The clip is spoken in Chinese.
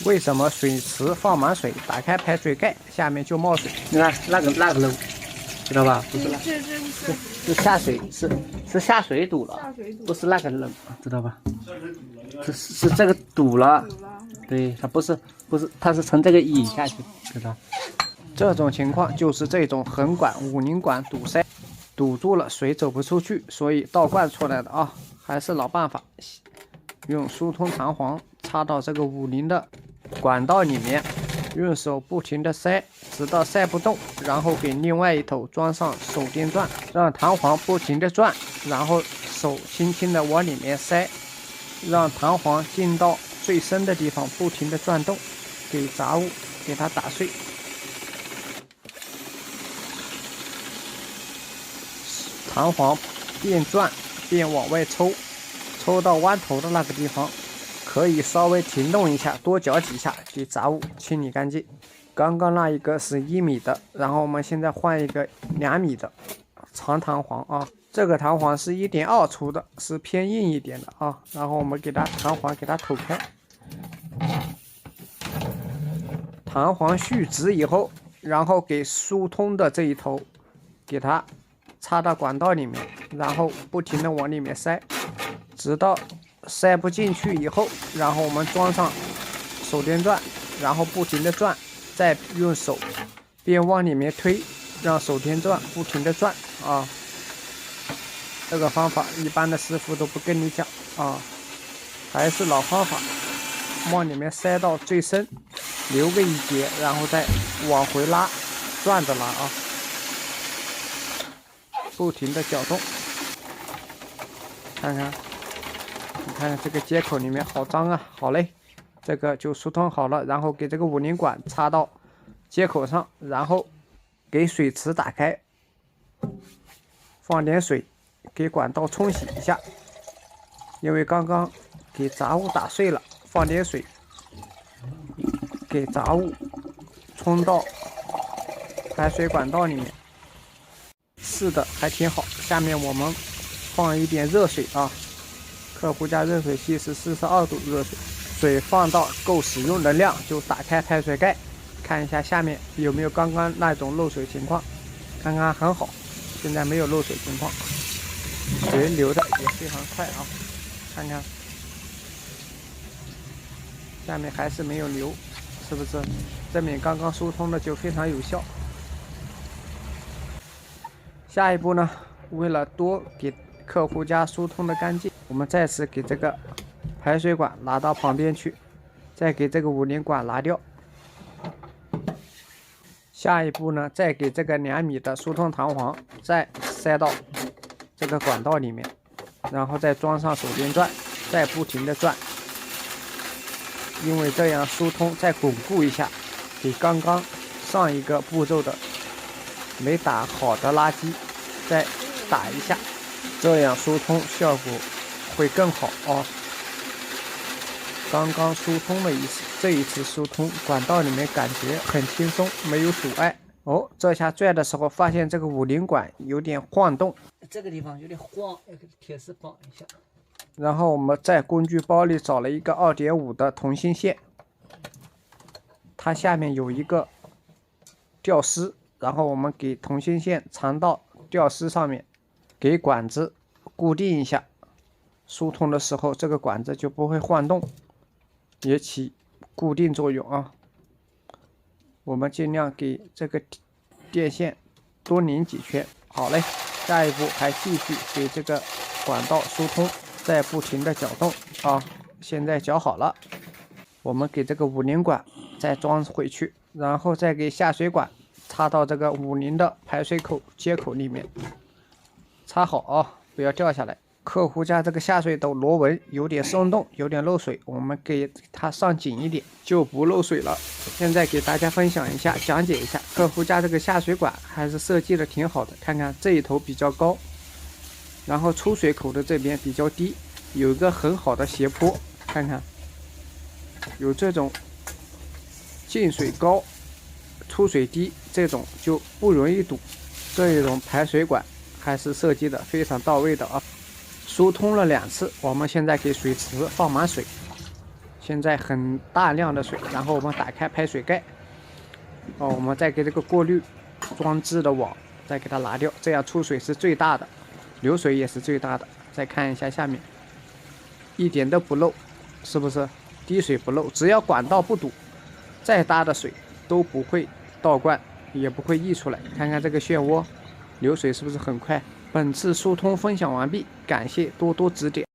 为什么水池放满水，打开排水盖，下面就冒水？你看那个漏，知道吧？不是那，是下水，是下水堵了，不是那个漏，知道吧？是这个堵了，对，它不是，它是从这个引下去，知道？这种情况就是这种横管五棱管堵塞，堵住了，水走不出去，所以倒灌出来的啊。还是老办法，用疏通弹簧插到这个五棱的管道里面，用手不停的塞，直到塞不动，然后给另外一头装上手电钻，让弹簧不停的转，然后手轻轻的往里面塞，让弹簧进到最深的地方，不停的转动，给杂物给它打碎。弹簧边转边往外抽，抽到弯头的那个地方，可以稍微停动一下，多搅几下，给杂物清理干净。刚刚那一个是1米的，然后我们现在换一个2米的长弹簧啊。这个弹簧是1.2粗的，是偏硬一点的啊。然后我们给它弹簧给它抖开，弹簧蓄直以后，然后给疏通的这一头给它插到管道里面，然后不停的往里面塞，直到塞不进去以后，然后我们装上手电钻，然后不停的转，再用手边往里面推，让手电钻不停的转啊。这个方法一般的师傅都不跟你讲啊，还是老方法，往里面塞到最深，留个一节，然后再往回拉，转着拉啊。不停的搅动，看看，你看看这个接口里面好脏啊！好嘞，这个就疏通好了，然后给这个五棱管插到接口上，然后给水池打开，放点水，给管道冲洗一下，因为刚刚给杂物打碎了，放点水，给杂物冲到排水管道里面。是的，还挺好。下面我们放一点热水啊，客户家热水器是42度热水，水放到够使用的量就打开排水盖，看一下下面有没有刚刚那种漏水情况，看看很好，现在没有漏水情况，水流的也非常快啊，看看下面还是没有流，是不是证明刚刚疏通的就非常有效？下一步呢，为了多给客户家疏通的干净，我们再次给这个排水管拿到旁边去，再给这个五棱管拿掉。下一步呢，再给这个2米的疏通弹簧再塞到这个管道里面，然后再装上手电钻，再不停的转，因为这样疏通再巩固一下，给刚刚上一个步骤的没打好的垃圾再打一下，这样疏通效果会更好哦。刚刚疏通了一次，这一次疏通管道里面感觉很轻松，没有阻碍哦。这下拽的时候发现这个五棱管有点晃动，这个地方有点晃，要给铁丝绑一下。然后我们在工具包里找了一个2.5的同心线，它下面有一个吊丝，然后我们给同心线缠到吊丝上面，给管子固定一下，疏通的时候这个管子就不会晃动，也起固定作用啊。我们尽量给这个电线多拧几圈。好嘞，下一步还继续给这个管道疏通，再不停的搅动啊。现在搅好了，我们给这个五棱管再装回去，然后再给下水管插到这个五棱的排水口接口里面，插好啊，不要掉下来。客户家这个下水斗螺纹有点松动，有点漏水，我们给它上紧一点，就不漏水了。现在给大家分享一下，讲解一下，客户家这个下水管还是设计的挺好的。看看这一头比较高，然后出水口的这边比较低，有一个很好的斜坡，看看有这种进水高出水低，这种就不容易堵。这一种排水管还是设计的非常到位的啊。疏通了2次，我们现在给水池放满水，现在很大量的水，然后我们打开排水盖，我们再给这个过滤装置的网再给它拿掉，这样出水是最大的，流水也是最大的。再看一下下面，一点都不漏，是不是？滴水不漏，只要管道不堵，再大的水都不会倒灌，也不会溢出来。看看这个漩涡，流水是不是很快？本次疏通分享完毕，感谢多多指点。